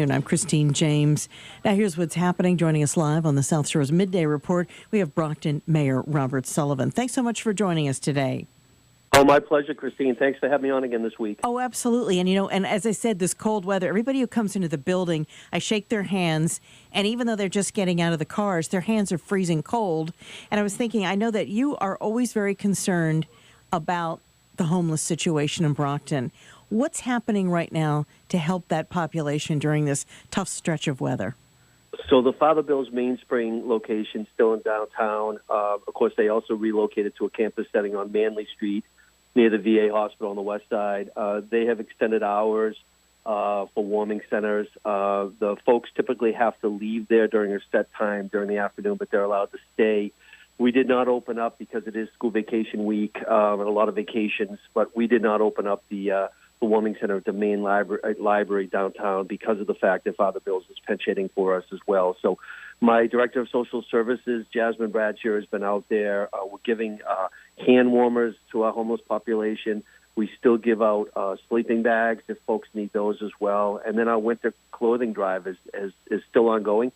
And I'm Christine James. Now here's what's happening. Joining us live on the South Shore's Midday Report, we have Brockton Mayor Robert Sullivan. Thanks so much for joining us today. Oh, my pleasure, Christine. Thanks for having me on again this week. Oh, absolutely. And, and as I said, this cold weather, everybody who comes into the building, I shake their hands. And even though they're just getting out of the cars, their hands are freezing cold. And I was thinking, I know that you are always very concerned about the homeless situation in Brockton. What's happening right now to help that population during this tough stretch of weather? So the Father Bill's mainspring location still in downtown. Of course, they also relocated to a campus setting on Manley Street near the VA hospital on the west side. They have extended hours for warming centers. The folks typically have to leave there during a set time during the afternoon, but they're allowed to stay. We did not open up because it is school vacation week and a lot of vacations, but we did not open up the warming center at the main library downtown because of the fact that Father Bill's is pinch hitting for us as well. So my director of social services, Jasmine Bradshaw, has been out there. We're giving hand warmers to our homeless population. We still give out sleeping bags if folks need those as well. And then our winter clothing drive is still ongoing.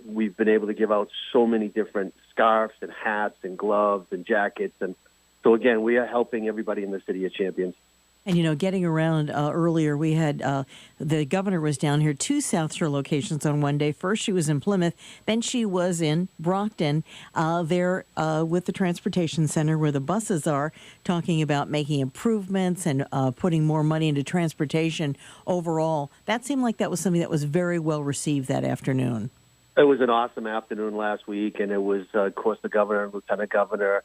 We've been able to give out so many different scarves and hats and gloves and jackets. And so, again, we are helping everybody in the city of Champions. And, getting around earlier, we had the governor was down here, 2 South Shore locations on one day. First, she was in Plymouth. Then she was in Brockton there with the transportation center where the buses are, talking about making improvements and putting more money into transportation overall. That seemed like that was something that was very well received that afternoon. It was an awesome afternoon last week, and it was, of course, the governor and lieutenant governor.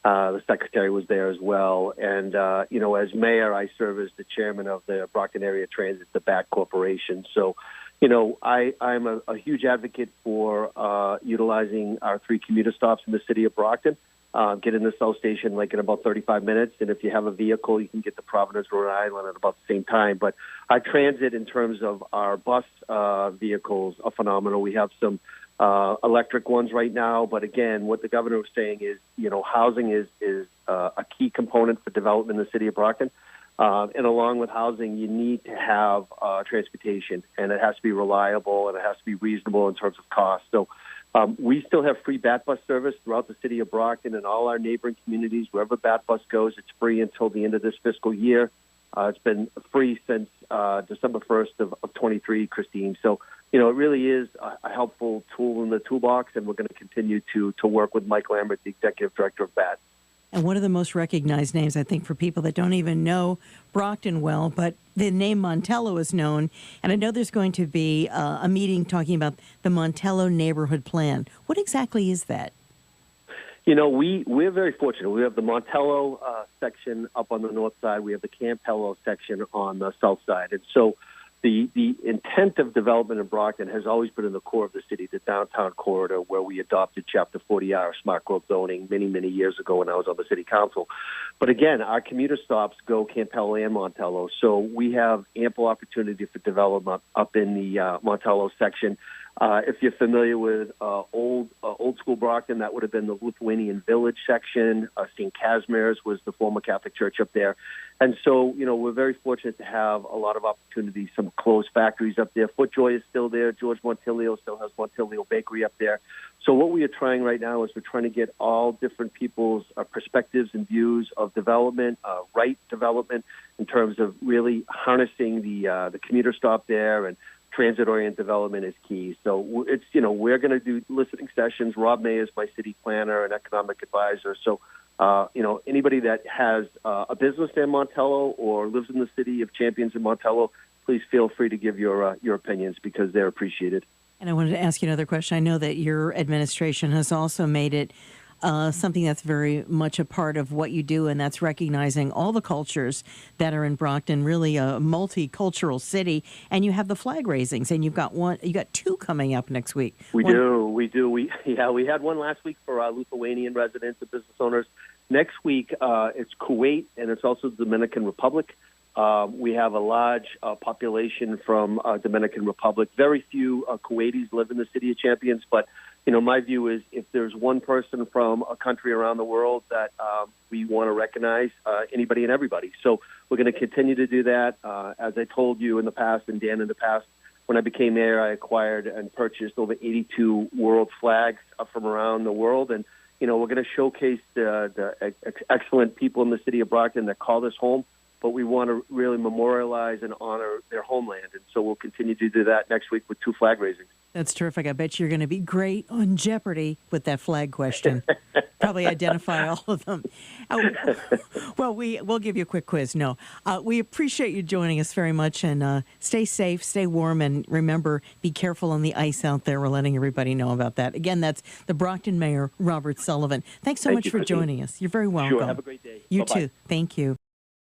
The secretary was there as well. And, as mayor, I serve as the chairman of the Brockton Area Transit, the BAT Corporation. So, I'm a huge advocate for utilizing our 3 commuter stops in the city of Brockton. Get in the South Station in about 35 minutes. And if you have a vehicle, you can get to Providence, Rhode Island at about the same time. But our transit in terms of our bus vehicles are phenomenal. We have some electric ones right now. But again, what the governor was saying is, housing is a key component for development in the city of Brockton. And along with housing, you need to have transportation, and it has to be reliable and it has to be reasonable in terms of cost. So we still have free BAT bus service throughout the city of Brockton and all our neighboring communities. Wherever BAT bus goes, it's free until the end of this fiscal year. It's been free since December 1st of 23, Christine. So, it really is a helpful tool in the toolbox, and we're going to continue to work with Mike Lambert, the executive director of BAT. And one of the most recognized names, I think, for people that don't even know Brockton well, but the name Montello is known. And I know there's going to be a meeting talking about the Montello Neighborhood Plan. What exactly is that? We're very fortunate. We have the Montello section up on the north side. We have the Campello section on the south side. And so the intent of development in Brockton has always been in the core of the city, the downtown corridor, where we adopted Chapter 40R smart growth zoning many, many years ago when I was on the city council. But again, our commuter stops go Campello and Montello, so we have ample opportunity for development up in the Montello section. If you're familiar with old school Brockton, that would have been the Lithuanian Village section. St. Casimir's was the former Catholic Church up there. And so, we're very fortunate to have a lot of opportunities, some closed factories up there. FootJoy is still there. George Montilio still has Montilio Bakery up there. So what we are trying right now is we're trying to get all different people's perspectives and views of development, right development, in terms of really harnessing the commuter stop there, and transit-oriented development is key. So it's, we're going to do listening sessions. Rob May is my city planner and economic advisor. So, anybody that has a business in Montello or lives in the city of Champions in Montello, please feel free to give your opinions, because they're appreciated. And I wanted to ask you another question. I know that your administration has also made it something that's very much a part of what you do, and that's recognizing all the cultures that are in Brockton, really a multicultural city. And you have the flag raisings, and you got 2 coming up next week. We do. We had one last week for our Lithuanian residents and business owners. Next week, it's Kuwait, and it's also the Dominican Republic. We have a large population from Dominican Republic. Very few Kuwaitis live in the city of Champions, but my view is if there's one person from a country around the world that we want to recognize, anybody and everybody. So we're going to continue to do that. As I told you in the past, and Dan in the past, when I became mayor, I acquired and purchased over 82 world flags from around the world. And, we're going to showcase the excellent people in the city of Brockton that call this home, but we want to really memorialize and honor their homeland. And so we'll continue to do that next week with 2 flag raisings. That's terrific. I bet you're going to be great on Jeopardy with that flag question. Probably identify all of them. Well, we'll give you a quick quiz. No, we appreciate you joining us very much, and stay safe, stay warm, and remember, be careful on the ice out there. We're letting everybody know about that. Again, that's the Brockton Mayor, Robert Sullivan. Thanks so much for joining us. You're very welcome. Sure. Have a great day. You Bye-bye. too. Thank you.